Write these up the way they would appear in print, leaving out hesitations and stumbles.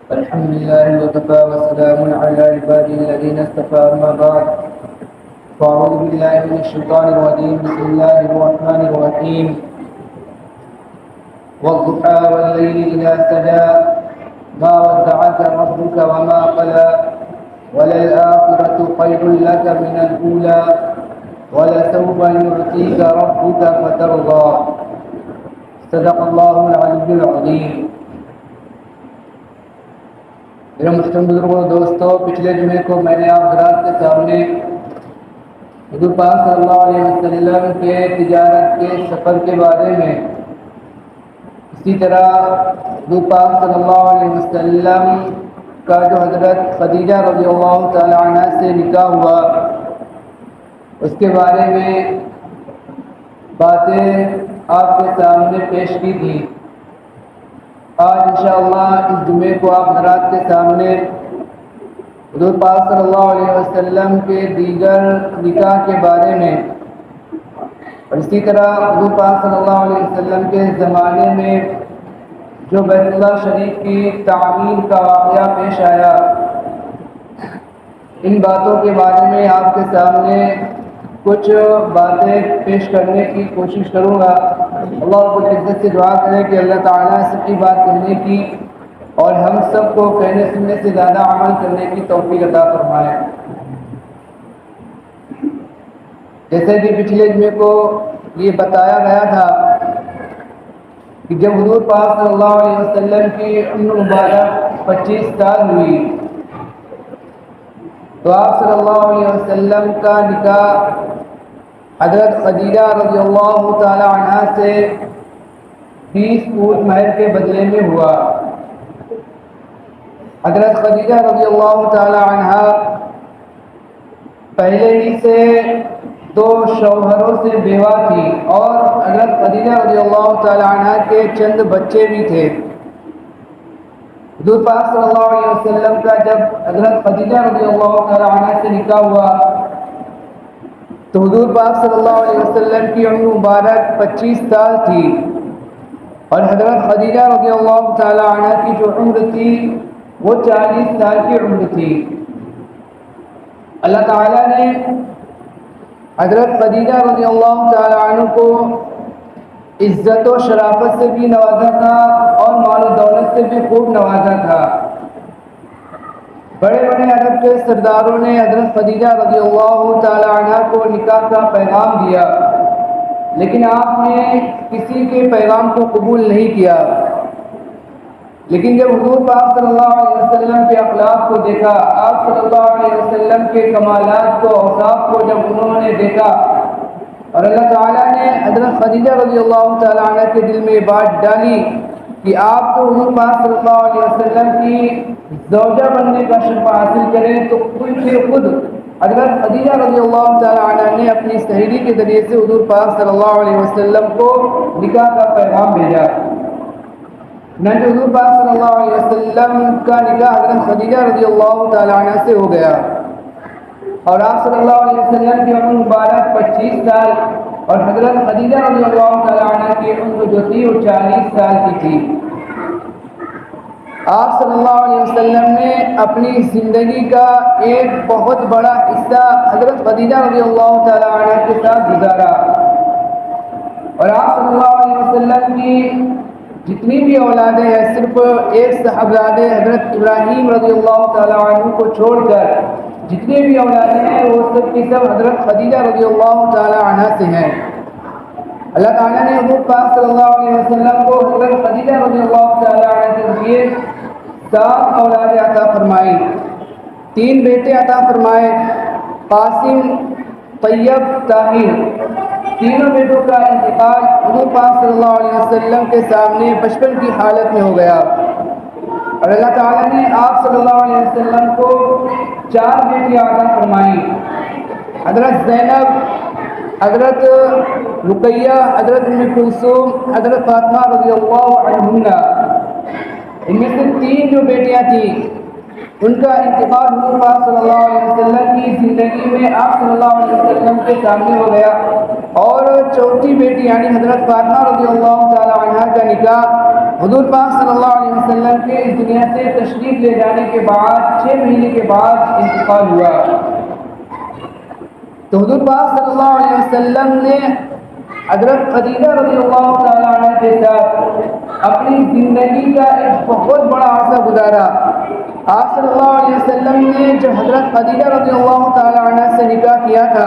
الحمد لله وكفى وسلام على عباده الذين اصطفى أما بعد فأعوذ بالله من الشيطان الرجيم بسم الله الرحمن الرحيم والضحى والليل إذا سجى ما ودعك ربك وما قلى وللآخرة خير لك من الأولى ولسوف يعطيك ربك فترضى صدق الله العلي العظيم. میرے محترم بزرگوں دوستوں، پچھلے جمعے کو میں نے آپ حضرات کے سامنے حضور پاک صلی اللہ علیہ وسلم کے تجارت کے سفر کے بارے میں، اسی طرح حضور پاک صلی اللہ علیہ وسلم کا جو حضرت خدیجہ رضی اللہ تعالی عنہ سے نکاح ہوا اس کے بارے میں باتیں آپ کے سامنے پیش کی تھی. آج انشاءاللہ اس جمعے کو آپ حضرات کے سامنے حضور پاک صلی اللہ علیہ وسلم کے دیگر نکاح کے بارے میں اور اسی طرح حضور پاک صلی اللہ علیہ وسلم کے زمانے میں جو بیت اللہ شریف کی تعمیر کا واقعہ پیش آیا، ان باتوں کے بارے میں آپ کے سامنے کچھ باتیں پیش کرنے کی کوشش کروں گا. اللہ رب العزت سے دعا کریں کہ اللہ تعالیٰ سچی بات کہنے کی اور ہم سب کو کہنے سننے سے زیادہ عمل کرنے کی توفیق عطا فرمائے. جیسے کہ پچھلے جمعے کو یہ بتایا گیا تھا کہ جب حضور پاک صلی اللہ علیہ وسلم کی عمر مبارک 25 سال ہوئی تو آپ صلی اللہ علیہ وسلم کا نکاح حضرت خدیجہ رضی اللہ تعالی عنہ سے 20 اونٹ مہر کے بدلے میں ہوا. حضرت خدیجہ رضی اللہ تعالی عنہ پہلے ہی سے 2 شوہروں سے بیوہ تھی اور حضرت خدیجہ رضی اللہ تعالی عنہ کے چند بچے بھی تھے. حضور پاک صلی اللہ علیہ وسلم کا جب حضرت خدیجہ رضی اللہ تعالی عنہ سے نکاح ہوا تو حضور پاک صلی اللہ علیہ وسلم کی عمر مبارک 25 سال تھی اور حضرت خدیجہ رضی اللہ تعالی عنہ کی جو عمر تھی وہ 40 سال کی عمر تھی. اللہ تعالیٰ نے حضرت خدیجہ رضی اللہ تعالی عنہ کو عزت و شرافت سے بھی نوازا تھا اور مال و دولت سے بھی خوب نوازا تھا. بڑے بڑے عرب کے سرداروں نے حضرت خدیجہ رضی اللہ تعالی عنہ کو نکاح کا پیغام دیا، لیکن آپ نے کسی کے پیغام کو قبول نہیں کیا. لیکن جب حضور پاک صلی اللہ علیہ وسلم کے اخلاق کو دیکھا، آپ صلی اللہ علیہ وسلم کے کمالات کو، اوصاف کو جب انہوں نے دیکھا اور اللہ تعالیٰ نے حضرت خدیجہ رضی اللہ تعالی عنہ کے دل میں یہ بات ڈالی کہ آپ تو حضور پاک صلی اللہ علیہ وسلم کی زوجہ بننے کا شرف حاصل کریں، تو خود حضرت خدیجہ رضی اللہ تعالی عنہ نے اپنی سہیلی کے ذریعے سے حضور پاک صلی اللہ علیہ وسلم کو نکاح کا پیغام بھیجا. چنانچہ حضور پاک صلی اللہ علیہ وسلم کا نکاح حضرت خدیجہ رضی اللہ تعالی عنہ سے ہو گیا اور آپ صلی اللہ علیہ وسلم کی عمر مبارک 25 سال اور حضرت خدیجہ رضی اللہ تعالی عنہ کی عمر جو تھی وہ 40 سال کی تھی. آپ صلی اللہ علیہ وسلم نے اپنی زندگی کا ایک بہت بڑا حصہ حضرت خدیجہ رضی اللہ تعالی عنہ کے ساتھ گزارا اور آپ صلی اللہ علیہ وسلم کی جتنی بھی اولادیں ہیں صرف ایک صاحبزادے حضرت ابراہیم رضی اللہ تعالی عنہ کو چھوڑ کر جتنے بھی اولادیں ہیں وہ سب کی سب حضرت خدیجہ رضی اللہ تعالی عنہ سے ہیں. اللہ تعالیٰ نے حضور پاک صلی اللہ علیہ وسلم کو حضرت خدیجہ رضی اللہ تعالی عنہ کے ذریعے 7 اولادیں عطا فرمائی، 3 بیٹے عطا فرمائے، قاسم، طیب، طاہر. تینوں بیٹوں کا انتقال حضور پاک صلی اللہ علیہ وسلم کے سامنے بچپن کی حالت میں ہو گیا اور اللہ تعالیٰ نے آپ صلی اللہ علیہ وسلم کو 4 بیٹیاں عطا فرمائی، حضرت زینب، حضرت رقیہ، حضرت ام کلثوم، حضرت فاطمہ رضی اللہ عنہا. ان میں سے 3 جو بیٹیاں تھیں ان کا انتقال حضور پاک صلی اللہ علیہ وسلم کی زندگی میں آپ صلی اللہ علیہ وسلم کے سامنے ہو گیا اور چوتھی بیٹی یعنی حضرت فاطمہ رضی اللہ تعالی عنہ کا نکاح حضور پاک صلی اللہ علیہ وسلم کے اس دنیا سے تشریف لے جانے کے بعد 6 مہینے کے بعد انتقال ہوا۔ تو حضور پاک صلی اللہ علیہ وسلم نے حضرت خدیجہ رضی اللہ تعالیٰ عنہ کے ساتھ اپنی زندگی کا ایک بہت بڑا عرصہ گزارا۔ آپ صلی اللہ علیہ وسلم نے جب حضرت خدیجہ رضی اللہ تعالیٰ عنہ سے نکاح کیا تھا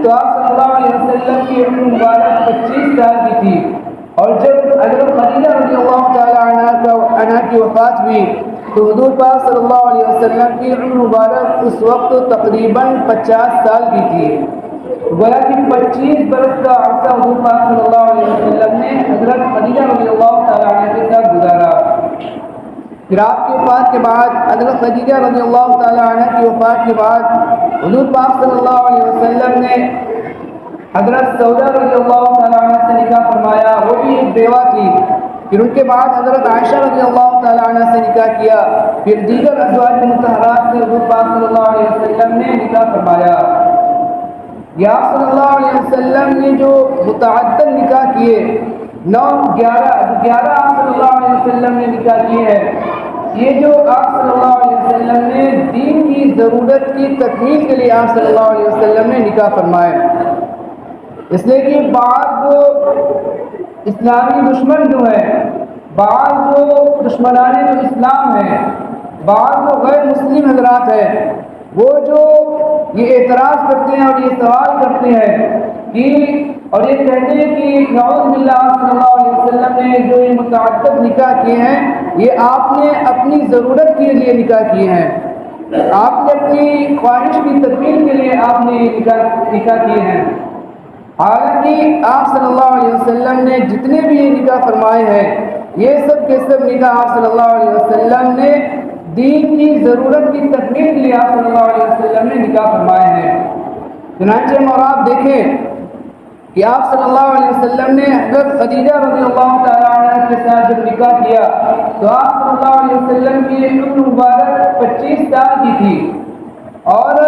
تو آپ صلی اللہ علیہ وسلم کی عمر مبارک 25 سال کی تھی، اور جب حضرت خدیجہ رضی اللہ تعالیٰ عنہ کی وفات ہوئی تو حضور پاک صلی اللہ علیہ وسلم کی عمر مبارک اس وقت تقریباً 50 سال کی تھی۔ گویا کہ 25 برس کا عرصہ حضور پاک صلی اللہ علیہ وسلم نے حضرت خدیجہ رضی اللہ تعالیٰ عنہ کے ساتھ گزارا۔ پھر آپ کی وفات کے بعد حضرت خدیجہ رضی اللہ تعالیٰ عنہ کی وفات کے بعد حضور پاک صلی اللہ علیہ وسلم نے حضرت سودا رضی اللہ تعالیٰ عنہ سے نکاح فرمایا، وہ بھی ایک بیوہ تھی۔ پھر ان کے بعد حضرت عائشہ رضی اللہ تعالیٰ عنہ سے نکاح کیا، پھر دیگر ازواج مطہرات سے حضور پاک صلی اللہ علیہ وسلم نے نکاح فرمایا۔ یہ آپ صلی اللہ علیہ وسلم نے جو متعدد نکاح کیے، 11 آپ صلی اللہ علیہ وسلم نے نکاح کیے ہیں، یہ جو آپ صلی اللہ علیہ وسلم نے دین کی ضرورت کی تکمیل کے لیے آپ صلی اللہ علیہ وسلم نے نکاح فرمائے۔ اس لیے کہ بعض جو اسلامی دشمن جو ہیں، بعض جو دشمنان جو اسلام ہیں، بعض جو غیر مسلم حضرات ہیں، وہ جو یہ اعتراض کرتے ہیں اور یہ سوال کرتے ہیں کہ اور یہ کہتے ہیں کہ نعوذ باللہ صلی اللہ علیہ وسلم نے جو یہ متعدد نکاح کیے ہیں یہ آپ نے اپنی ضرورت کے لیے نکاح کیے ہیں، آپ نے اپنی خواہش کی تکمیل کے لیے آپ نے نکاح کیے ہیں۔ حالانکہ آپ صلی اللہ علیہ وسلم نے جتنے بھی یہ نکاح فرمائے ہیں یہ سب کے سب نکاح آپ صلی اللہ علیہ وسلم نے دین کی ضرورت کی تکمیل کے لیے آپ صلی اللہ علیہ وسلم نے نکاح فرمائے ہیں۔ چنانچہ اور آپ دیکھیں کہ آپ صلی اللہ علیہ وسلم نے حضرت خدیجہ رضی اللہ تعالیٰ عنہ کے ساتھ جب نکاح کیا تو آپ صلی اللہ علیہ وسلم کی عمر مبارک 25 سال کی تھی، اور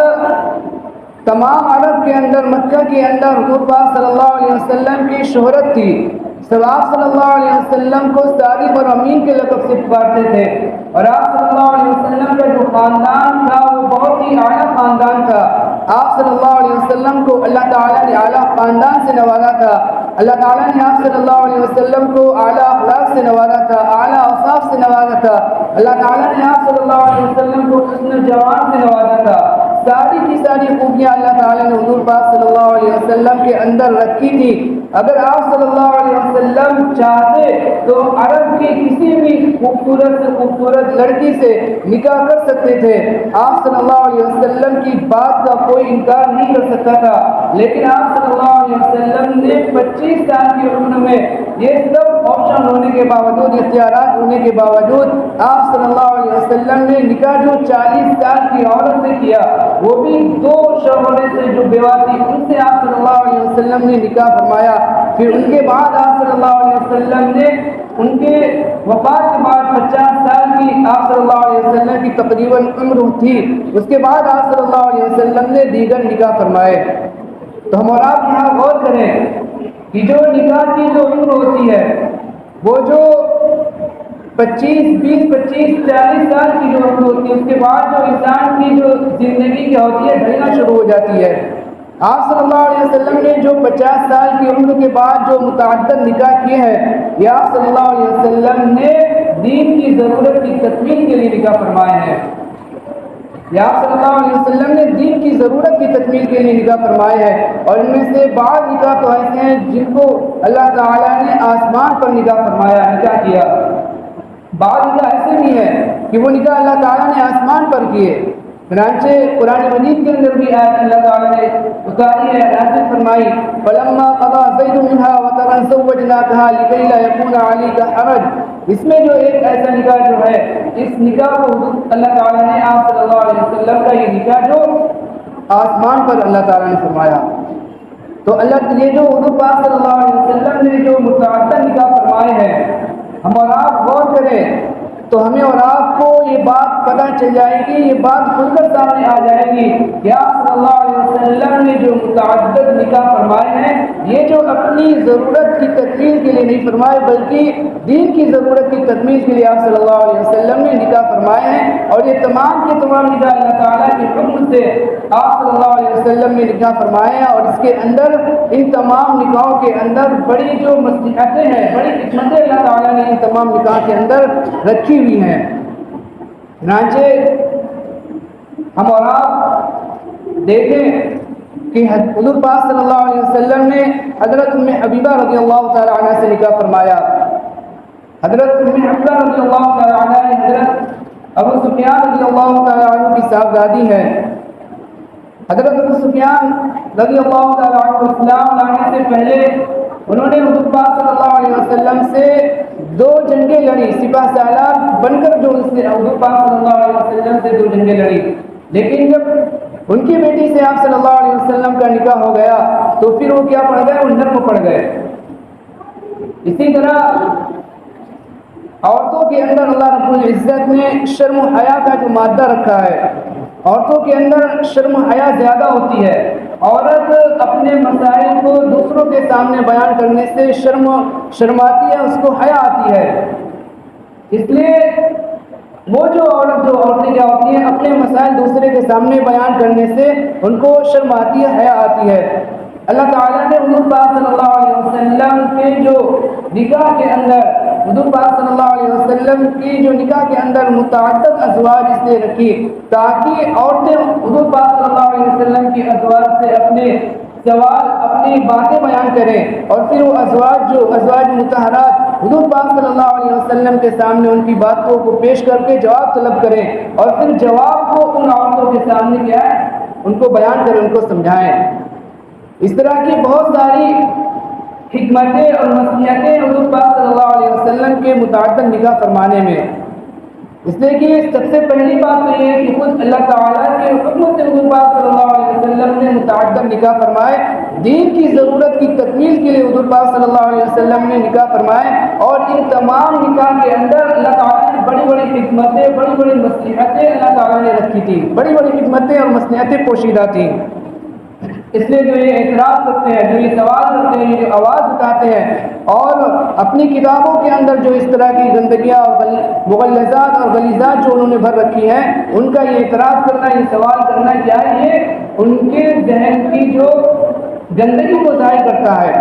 تمام عرب کے اندر، مکہ کے اندر حضور پاک صلی اللہ علیہ وسلم کی شہرت تھی۔ سب آپ صلی اللہ علیہ وسلم کو صادق اور امین کے لقب سے پکارتے تھے، اور آپ صلی اللہ علیہ وسلم کا جو خاندان تھا وہ بہت ہی اعلیٰ خاندان تھا۔ آپ صلی اللہ علیہ وسلم کو اللہ تعالیٰ نے اعلیٰ خاندان سے نوازا تھا، اللہ تعالیٰ نے آپ صلی اللہ علیہ وسلم کو اعلیٰ اخلاق سے نوازا تھا، اعلیٰ اوصاف سے نوازا تھا، اللہ تعالیٰ نے آپ صلی اللہ علیہ وسلم کو حسن جوان سے نوازا تھا۔ ساری کی ساری خوبیاں اللہ تعالیٰ نے حضور پاک صلی اللہ علیہ وسلم کے اندر رکھی تھی۔ اگر آپ صلی اللہ علیہ وسلم چاہتے تو عرب کی کسی بھی خوبصورت سے خوبصورت لڑکی سے نکاح کر سکتے تھے، آپ صلی اللہ علیہ وسلم کی بات کا کوئی انکار نہیں کر سکتا تھا، لیکن آپ صلی اللہ علیہ وسلم نے 25 سال کی عمر میں یہ سب آپشن ہونے کے باوجود، اختیارات ہونے کے باوجود، آپ صلی اللہ علیہ وسلم نے نکاح جو 40 سال کی عورت سے کیا، وہ بھی 2 شوہروں سے جو بیوہ تھی ان سے آپ صلی اللہ علیہ وسلم نے نکاح فرمایا۔ پھر ان کے بعد آپ صلی اللہ علیہ وسلم نے ان کے وفات کے بعد 50 سال کی آپ صلی اللہ علیہ وسلم کی تقریباً عمر تھی، اس کے بعد آپ صلی اللہ علیہ وسلم نے دیگر نکاح فرمائے۔ تو ہم اور آپ یہاں غور کریں کہ جو نکاح کی جو عمر ہوتی ہے وہ جو 25 40 سال کی جو عمر ہوتی ہے، اس کے بعد جو انسان کی جو زندگی کیا ہوتی ہے ڈھلنا شروع ہو جاتی ہے۔ آپ صلی اللہ علیہ وسلم نے جو 50 سال کی عمر کے بعد جو متعدد نکاح کیے ہیں یہ آپ صلی اللہ علیہ وسلم نے دین کی ضرورت کی تکمیل کے لیے نکاح فرمائے ہیں۔ یہ آپ صلی اللہ علیہ وسلم نے دین کی ضرورت کی تکمیل کے لیے نکاح فرمائے ہیں، اور ان میں سے بعض نکاح تو ایسے ہیں جن کو اللہ تعالیٰ نے آسمان پر نکاح فرمایا، نکاح کیا۔ بعض نکاح ایسے بھی ہیں کہ وہ نکاح اللہ تعالیٰ نے آسمان پر کیے۔ چنانچہ قرآن مجید کے اندر بھی آیت اللہ تعالیٰ نے اتاری ہے، نازل فرمائی، فَلَمَّا قَضَىٰ زَيْدٌ مِنْهَا وَطَرًا زَوَّجْنَاكَهَا لِكَيْ لَا يَكُونَ عَلَيْكَ حَرَجٌ۔ اس میں جو ایک ایسا نکاح جو ہے، اس نکاح کو اللہ تعالیٰ نے آپ صلی اللہ علیہ وسلم کا یہ نکاح جو آسمان پر اللہ تعالیٰ نے فرمایا۔ تو اللہ یہ جو حضور پاک صلی اللہ علیہ وسلم نے جو متعدد نکاح فرمائے ہیں، ہم اور آپ غور کریں تو ہمیں اور آپ کو یہ بات پتہ چل جائے گی، یہ بات کھل کر سامنے آ جائے گی کہ آپ صلی اللہ علیہ وسلم نے جو متعدد نکاح فرمائے ہیں، یہ جو اپنی ضرورت کی تکمیل کے لیے نہیں فرمائے بلکہ دین کی ضرورت کی تکمیل کے لیے آپ صلی اللہ علیہ وسلم نے نکاح فرمائے ہیں، اور یہ تمام کے تمام نکاح اللہ تعالیٰ کے حکم سے آپ صلی اللہ علیہ وسلم نے نکاح فرمائے ہیں، اور اس کے اندر ان تمام نکاحوں کے اندر بڑی جو مصلحتیں ہیں، بڑی حکمتیں اللہ تعالیٰ نے ان تمام نکاح کے اندر رکھی ہوئی ہیں۔ چنانچہ ہم اور آپ دیکھیں کہ حضور پاک صلی اللہ علیہ وسلم نے حضرت ام حبیبہ رضی اللہ تعالی عنہ سے نکاح فرمایا۔ حضرت ام حبیبہ رضی اللہ تعالی عنہ حضرت ابو سفیان رضی اللہ تعالی عنہ کی صاحبزادی ہے۔ حضرت ابو سفیان رضی اللہ تعالی عنہ اسلام لانے سے پہلے انہوں نے حضور پاک صلی اللہ علیہ وسلم سے 2 جنگیں لڑی، سپاہ سالار بن کر جو حضور پاک صلی اللہ علیہ وسلم سے 2 جنگیں لڑی، لیکن جب ان کی بیٹی سے آپ صلی اللہ علیہ وسلم کا نکاح ہو گیا تو پھر وہ کیا پڑ گئے؟ وہ نرم پڑ گئے۔ اسی طرح عورتوں کے اندر اللہ رب العزت نے شرم و حیا کا جو مادہ رکھا ہے، عورتوں کے اندر شرم و حیا زیادہ ہوتی ہے۔ عورت اپنے مسائل کو دوسروں کے سامنے بیان کرنے سے شرماتی ہے، اس کو حیا آتی ہے۔ اس لیے وہ جو عورتیں کیا ہوتی ہیں، اپنے مسائل دوسرے کے سامنے بیان کرنے سے ان کو شرم آتی ہے، حیا آتی ہے۔ اللہ تعالیٰ نے حضور پاک صلی اللہ علیہ وسلم کے جو نکاح کے اندر حضور پاک صلی اللہ علیہ وسلم کی جو نکاح کے اندر متعدد ازواج اس لیے رکھی تاکہ عورتیں حضور پاک صلی اللہ علیہ وسلم کی ازواج سے اپنے سوال، اپنی باتیں بیان کریں، اور پھر وہ ازواج مطہرات حضور پاک صلی اللہ علیہ وسلم کے سامنے ان کی باتوں کو پیش کر کے جواب طلب کریں، اور پھر جواب کو ان عورتوں کے سامنے کیا ہے، ان کو بیان کریں، ان کو سمجھائیں۔ اس طرح کی بہت ساری حکمتیں اور مصلحتیں حضور پاک صلی اللہ علیہ وسلم کے متعدد نکاح فرمانے میں۔ اس لیے کہ سب سے پہلی بات تو یہ ہے کہ خود اللہ تعالیٰ کے حکم سے حضور پاک صلی اللہ علیہ وسلم نے متعدد نکاح فرمائے، دین کی ضرورت کی تکمیل کے لیے حضور پاک صلی اللہ علیہ وسلم نے نکاح فرمائے، اور ان تمام نکاح کے اندر اللہ تعالیٰ نے بڑی بڑی حکمتیں، بڑی بڑی مصلحتیں اللہ تعالیٰ نے رکھی تھیں، بڑی بڑی حکمتیں اور مصلحتیں پوشیدہ تھیں۔ اس لیے جو یہ اعتراض کرتے ہیں، جو یہ سوال کرتے ہیں، جو آواز اٹھاتے ہیں، اور اپنی کتابوں کے اندر جو اس طرح کی گندگیاں اور مغلظات اور غلیظات جو انہوں نے بھر رکھی ہیں، ان کا یہ اعتراض کرنا، یہ سوال کرنا کیا ہے، یہ ان کے ذہن کی جو گندگی کو ظاہر کرتا ہے۔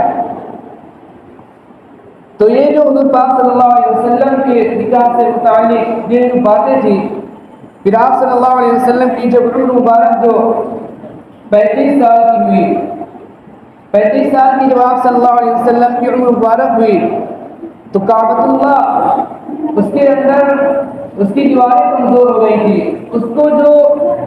تو یہ جو حضور پاک صلی اللہ علیہ وسلم کے نکاح سے متعلق یہ جو باتیں تھیں، پھر آپ صلی اللہ علیہ وسلم کی جب عمر مبارک جو 35 سال کی ہوئی، 35 سال کی جب آپ صلی اللہ علیہ وسلم کی عمر مبارک ہوئی تو کعبۃ اللہ اس کے اندر اس کی دیواریں کمزور ہو گئی تھی، اس کو جو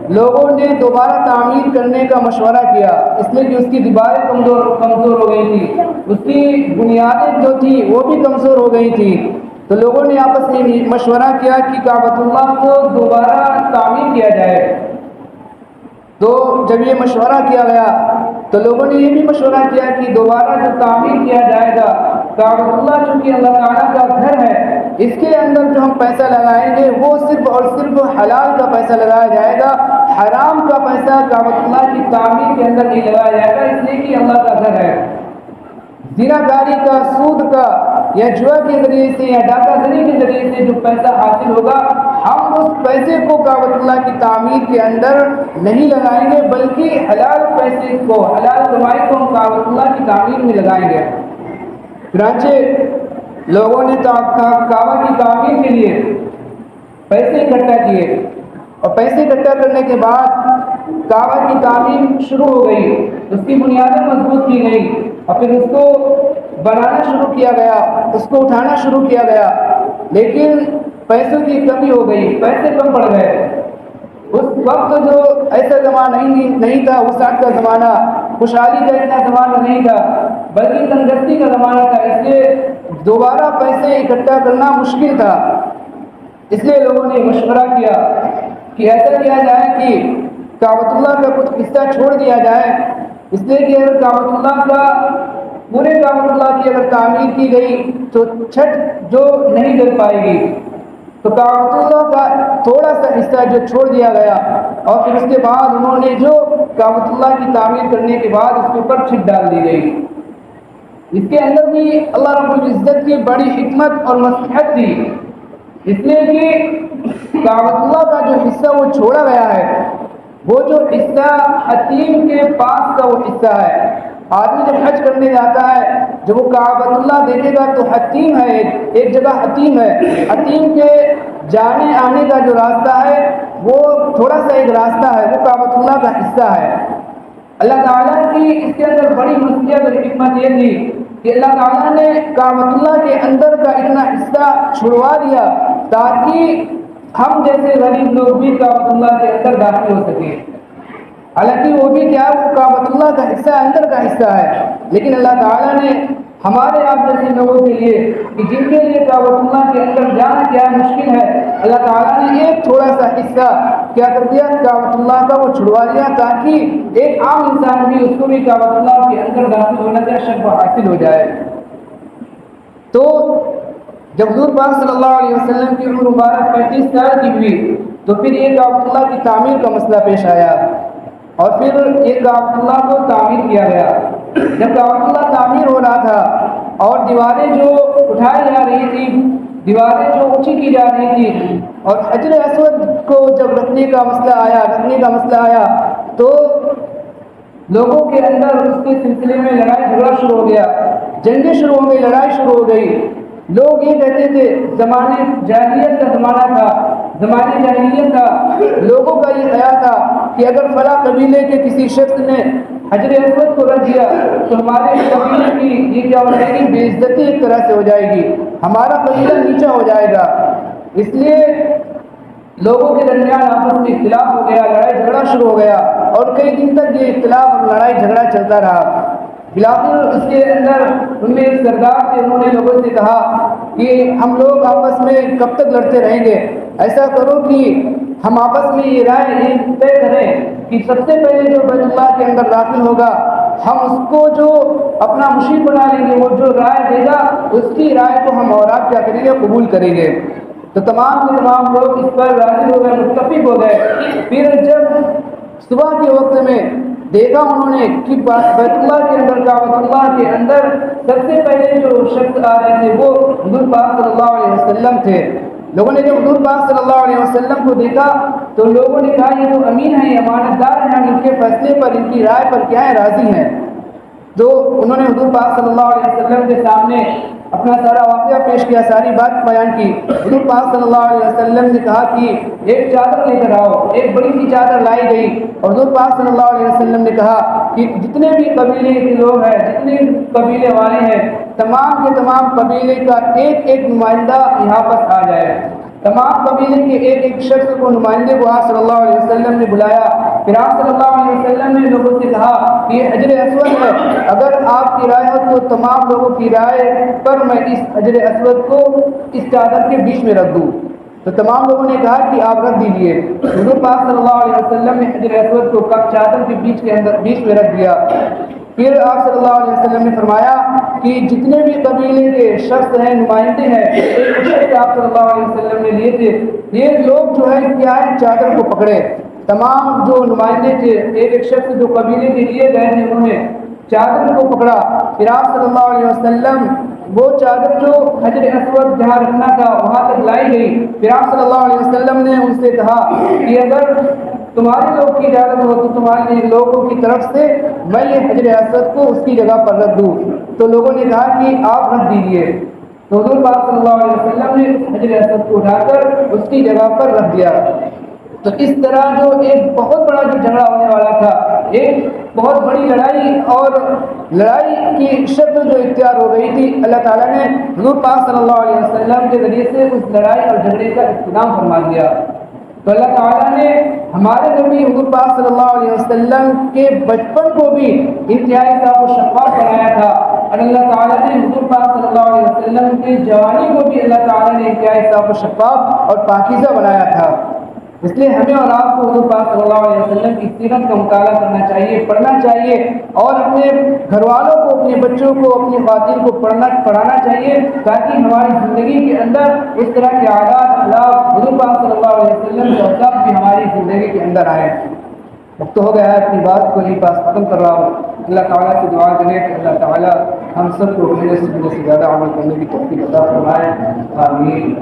لوگوں نے دوبارہ تعمیر کرنے کا مشورہ کیا، اس لیے کہ اس کی دیواریں کمزور ہو گئی تھی، اس کی بنیادیں جو تھی وہ بھی کمزور ہو گئی تھی، تو لوگوں نے آپس میں مشورہ کیا کہ کعبۃ اللہ کو دوبارہ تعمیر کیا جائے۔ تو جب یہ مشورہ کیا گیا تو لوگوں نے یہ بھی مشورہ کیا کہ دوبارہ جو تعمیر کیا جائے گا کعبۃ اللہ چونکہ اللہ تعالیٰ کا گھر ہے، اس کے اندر جو ہم پیسہ لگائیں گے وہ صرف اور صرف حلال کا پیسہ لگایا جائے گا، حرام کا پیسہ کعبۃ اللہ کی تعمیر کے اندر نہیں لگایا جائے گا، اس لیے کہ اللہ کا گھر ہے۔ زنا کاری کا، سود کا، یا جوا کے ذریعے سے یا ڈاکہ زنی کے ذریعے سے جو پیسہ حاصل ہوگا، ہم اس پیسے کو کعبۃ اللہ کی تعمیر کے اندر نہیں لگائیں گے، بلکہ حلال پیسے کو، حلال کمائی کو ہم کعبۃ اللہ کی تعمیر میں لگائیں گے۔ چنانچہ لوگوں نے کعبہ کی تعمیر کے لیے پیسے اکٹھا کیے، اور پیسے اکٹھا کرنے کے بعد کعبہ کی تعمیر شروع ہو گئی، اس کی بنیادیں مضبوط کی گئی، اور پھر اس کو بنانا شروع کیا گیا، اس کو اٹھانا شروع کیا گیا، لیکن پیسوں کی کمی ہو گئی، پیسے کم پڑ گئے۔ اس وقت جو ایسا زمانہ نہیں تھا، وسعت کا زمانہ، خوشحالی کا اتنا زمانہ نہیں تھا، بلکہ تنگستی کا زمانہ تھا، اس لیے دوبارہ پیسے اکٹھا کرنا مشکل تھا۔ اس لیے لوگوں نے مشورہ کیا کہ ایسا کیا جائے کہ کعبۃ اللہ کا کچھ حصہ چھوڑ دیا جائے، اس لیے کہ اگر کعبۃ اللہ کا پورے کعبۃ اللہ کی اگر تعمیر کی گئی تو چھت جو نہیں ڈل پائے گی، تو کعبۃ اللہ کا تھوڑا سا حصہ جو چھوڑ دیا گیا، اور پھر اس کے بعد انہوں نے جو کعبۃ اللہ کی تعمیر کرنے کے بعد اس کے اوپر چھت ڈال دی گئی۔ اس کے اندر بھی اللہ رب العزت کی بڑی حکمت اور مصلحت تھی، اس لیے کہ کعبۃ اللہ کا جو حصہ وہ چھوڑا گیا ہے، وہ جو حصہ حتیم کے پاس کا وہ حصہ ہے۔ آدمی جب حج کرنے جاتا ہے، جب وہ کعبۃ اللہ دیکھے گا تو حتیم ہے، ایک جگہ حتیم ہے، حتیم کے جانے آنے کا جو راستہ ہے وہ تھوڑا سا ایک راستہ ہے، وہ کعبۃ اللہ کا حصہ ہے۔ اللہ تعالیٰ کی اس کے اندر بڑی مصلحت اور حکمت یہ تھی کہ اللہ تعالیٰ نے کعبۃ اللہ کے اندر کا اتنا حصہ چھڑوا دیا تاکہ ہم جیسے غریب لوگ بھی کعبۃ اللہ کے اندر داخل ہو سکیں۔ حالانکہ وہ بھی کیا، وہ کعبۃ اللہ کا حصہ اندر کا حصہ ہے، لیکن اللہ تعالیٰ نے ہمارے آپ جیسے لوگوں کے لیے کہ جن کے لیے کعبۃ اللہ کے اندر جانا کیا مشکل ہے، اللہ تعالیٰ نے ایک تھوڑا سا حصہ کیا کر دیا، کعبۃ اللہ کا وہ چھڑوا دیا تاکہ ایک عام انسان بھی اس کو بھی کعبۃ اللہ کے اندر داخل ہونے کا شرف حاصل ہو جائے۔ تو جب حضور پاک صلی اللہ علیہ وسلم کی عمر مبارک 35 سال کی ہوئی تو پھر یہ کعبۃ اللہ کی تعمیر کا مسئلہ پیش آیا، اور پھر یہ کعبۃ اللہ کو تعمیر کیا گیا۔ جب کعبۃ اللہ تعمیر ہو رہا تھا اور دیواریں جو اٹھائی جا رہی تھی، دیواریں جو اونچی کی جا رہی تھی، اور حجر اسود کو جب رکھنے کا مسئلہ آیا تو لوگوں کے اندر اس کے سلسلے میں لڑائی جھگڑا شروع ہو گیا، جنگیں شروع ہو گئی، لڑائی شروع ہو گئی۔ لوگ یہ کہتے تھے، زمانے جاہلیت کا زمانہ تھا، زمانے جاہلیت تھا، لوگوں کا یہ خیال تھا کہ اگر فلاں قبیلے کے کسی شخص نے حجر اسود کو رکھ دیا تو ہمارے قبیلے کی یہ کیا ہو جائے گی، بے عزتی ایک طرح سے ہو جائے گی، ہمارا قبیلہ نیچا ہو جائے گا۔ اس لیے لوگوں کے درمیان آپس میں اختلاف ہو گیا، لڑائی جھگڑا شروع ہو گیا، اور کئی دن تک یہ اختلاف اور لڑائی جھگڑا چلتا رہا۔ بلاخر اس کے اندر ان میں ایک سردار تھے، انہوں نے لوگوں سے کہا کہ ہم لوگ آپس میں کب تک لڑتے رہیں گے، ایسا کرو کہ ہم آپس میں یہ رائے یہ طے کریں کہ سب سے پہلے جو بیت اللہ کے اندر داخل ہوگا ہم اس کو جو اپنا مشیر بنا لیں گے، وہ جو رائے دے گا اس کی رائے کو ہم اور آپ کیا کریں گے، قبول کریں گے۔ تو تمام کے تمام لوگ اس پر راضی ہو گئے، متفق ہو گئے۔ پھر جب صبح کے وقت میں دیکھا انہوں نے کہ بیت اللہ کے اندر، کعبۃ اللہ کے اندر سب سے پہلے جو شخص آ رہے تھے وہ حضور پاک صلی اللہ علیہ وسلم تھے۔ لوگوں نے جب حضور پاک صلی اللہ علیہ وسلم کو دیکھا تو لوگوں نے کہا یہ تو امین ہیں، یہ امانت دار ہیں، ہم ان کے فیصلے پر، ان کی رائے پر کیا ہے، راضی ہیں۔ تو انہوں نے حضور پاک صلی اللہ علیہ وسلم کے سامنے اپنا سارا واقعہ پیش کیا، ساری بات بیان کی۔ حضور پاک صلی اللہ علیہ وسلم نے کہا کہ ایک چادر لے کر آؤ، ایک بڑی سی چادر لائی گئی، اور حضور پاک صلی اللہ علیہ وسلم نے کہا کہ جتنے بھی قبیلے کے لوگ ہیں، جتنے قبیلے والے ہیں، تمام کے تمام قبیلے کا ایک ایک نمائندہ یہاں پر آ جائے۔ تمام قبیلے کے ایک ایک شخص کو، نمائندے کو آپ صلی اللہ علیہ وسلم نے بلایا۔ پھر آپ صلی اللہ علیہ وسلم نے لوگوں سے کہا کہ یہ حجر اسود ہے، اگر آپ کی رائے ہو تو تمام لوگوں کی رائے پر میں اس حجر اسود کو اس چادر کے بیچ میں رکھ دوں۔ تو تمام لوگوں نے کہا کہ آپ رکھ دیجیے۔ حضور پاک صلی اللہ علیہ وسلم نے حجر اسود کو چادر کے بیچ میں رکھ دیا۔ پھر آپ صلی اللہ علیہ وسلم نے فرمایا کہ جتنے بھی قبیلے کے شخص ہیں، نمائندے ہیں، ایک شخص آپ صلی اللہ علیہ وسلم نے لیے تھے، یہ لوگ جو ہے کیا ہے، چادر کو پکڑے۔ تمام جو نمائندے تھے، ایک ایک شخص جو قبیلے کے لیے گئے تھے، انہوں نے چادر کو پکڑا۔ پھر آپ صلی اللہ علیہ وسلم وہ چادر جو حجر اسود جہاں رکھنا تھا وہاں تک لائی گئی۔ پھر آپ صلی اللہ علیہ وسلم نے ان سے کہا کہ اگر تمہارے لوگ کی اجازت ہو تو تمہارے لوگوں کی طرف سے میں یہ حجر اسود کو اس کی جگہ پر رکھ دوں۔ تو لوگوں نے کہا کہ آپ رکھ دیجیے۔ تو حضور پاک صلی اللہ علیہ وسلم نے حجر اسود کو اٹھا کر اس کی جگہ پر رکھ دیا۔ تو اس طرح جو ایک بہت بڑا جو جھگڑا ہونے والا تھا، ایک بہت بڑی لڑائی، اور لڑائی کی شکل جو اختیار ہو گئی تھی، اللہ تعالیٰ نے حضور پاک صلی اللہ علیہ وسلم کے ذریعے سے اس لڑائی اور جھگڑے کا اختتام فرما دیا۔ تو اللہ تعالیٰ نے ہمارے نبی حضور پاک صلی اللہ علیہ وسلم کے بچپن کو بھی انتہائی صاف و شفاف بنایا تھا، اور اللہ تعالیٰ نے حضور پاک صلی اللہ علیہ وسلم کی جوانی کو بھی اللہ تعالیٰ نے انتہائی صاف و شفاف اور پاکیزہ بنایا تھا۔ اس لیے ہمیں اور آپ کو حضور پاک صلی اللہ علیہ وسلم کی سیرت کا مطالعہ کرنا چاہیے، پڑھنا چاہیے، اور اپنے گھر والوں کو، اپنے بچوں کو، اپنی خواتین کو پڑھانا چاہیے، تاکہ ہماری زندگی کے اندر اس طرح کے عادات اخلاق حضور پاک صلی اللہ علیہ وسلم کے اوصاف بھی ہماری زندگی کے اندر آئے۔ وقت ہو گیا ہے، اپنی بات کو یہیں پاس ختم کر رہا ہوں۔ اللہ تعالیٰ سے دعا کریں کہ اللہ تعالیٰ ہم سب کو میرے سے زیادہ عمل کرنے کی توفیق عطا فرمائے۔ آمین۔